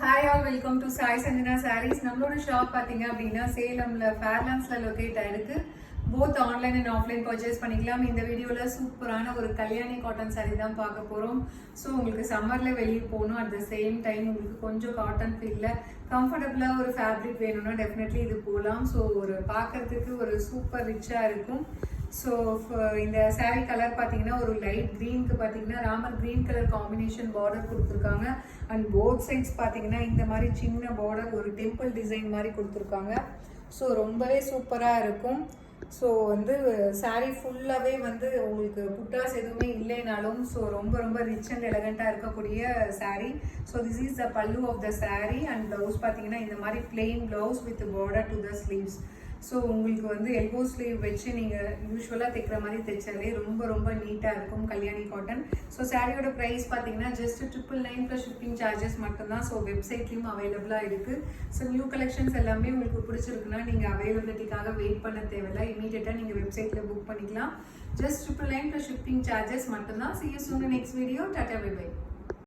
Hi all welcome to Sai Sanjana sarees. நம்மளோட shop பார்த்தீங்க அப்படின்னா சேலம்ல ஃபேர்லான்ஸ்ல லொக்கேட் ஆயிருக்கு. Both online and offline purchase பண்ணிக்கலாம். இந்த வீடியோவில் சூப்பரான ஒரு கல்யாணி காட்டன் சாரீ தான் பார்க்க போகிறோம். ஸோ உங்களுக்கு சம்மரில் வெளியே போகணும், அட் த சேம் டைம் உங்களுக்கு கொஞ்சம் காட்டன் ஃபீலில் கம்ஃபர்டபுளாக ஒரு ஃபேப்ரிக் வேணும்னா டெஃபினெட்லி இது போகலாம். ஸோ ஒரு பார்க்கறதுக்கு ஒரு சூப்பர் ரிச்சாக இருக்கும். ஸோ இந்த சாரீ கலர் பார்த்தீங்கன்னா ஒரு லைட் க்ரீனுக்கு பார்த்தீங்கன்னா Ramar green colour combination border கொடுத்துருக்காங்க. அண்ட் போத் சைட்ஸ் பார்த்தீங்கன்னா இந்த மாதிரி சின்ன பார்டர் ஒரு டெம்பிள் டிசைன் மாதிரி கொடுத்துருக்காங்க. ஸோ ரொம்பவே சூப்பராக இருக்கும். ஸோ சாரீ ஃபுல்லாகவே உங்களுக்கு புட்டாஸ் எதுவுமே இல்லைனாலும் ஸோ ரொம்ப ரொம்ப ரிச் அண்ட் எலகண்ட்டாக இருக்கக்கூடிய sari. So this is the pallu of the sari. And blouse பார்த்தீங்கன்னா இந்த மாதிரி plain blouse with border to the sleeves. So உங்களுக்கு எல்போ ஸ்லீவ் வச்சு நீங்கள் யூஸ்வலாக தைக்கிற மாதிரி தைச்சாலே ரொம்ப ரொம்ப நீட்டாக இருக்கும் கல்யாணி காட்டன். ஸோ சாரியோட ப்ரைஸ் பார்த்தீங்கன்னா ஜஸ்ட் 999 ப்ளஸ் ஷிப்பிங் சார்ஜஸ் மட்டும்தான். ஸோ வெப்சைட்லேயும் அவைலபிளாக இருக்குது. ஸோ நியூ கலெக்ஷன்ஸ் எல்லாமே உங்களுக்கு பிடிச்சிருக்குன்னா நீங்கள் அவைலபிலிட்டிக்காக வெயிட் பண்ண தேவையில்லை, இமீடியட்டாக நீங்கள் வெப்சைட்டில் புக் பண்ணிக்கலாம். ஜஸ்ட் 999 ப்ளஸ் ஷிப்பிங் சார்ஜஸ் மட்டும்தான். See you soon in next video. Tata, bye bye.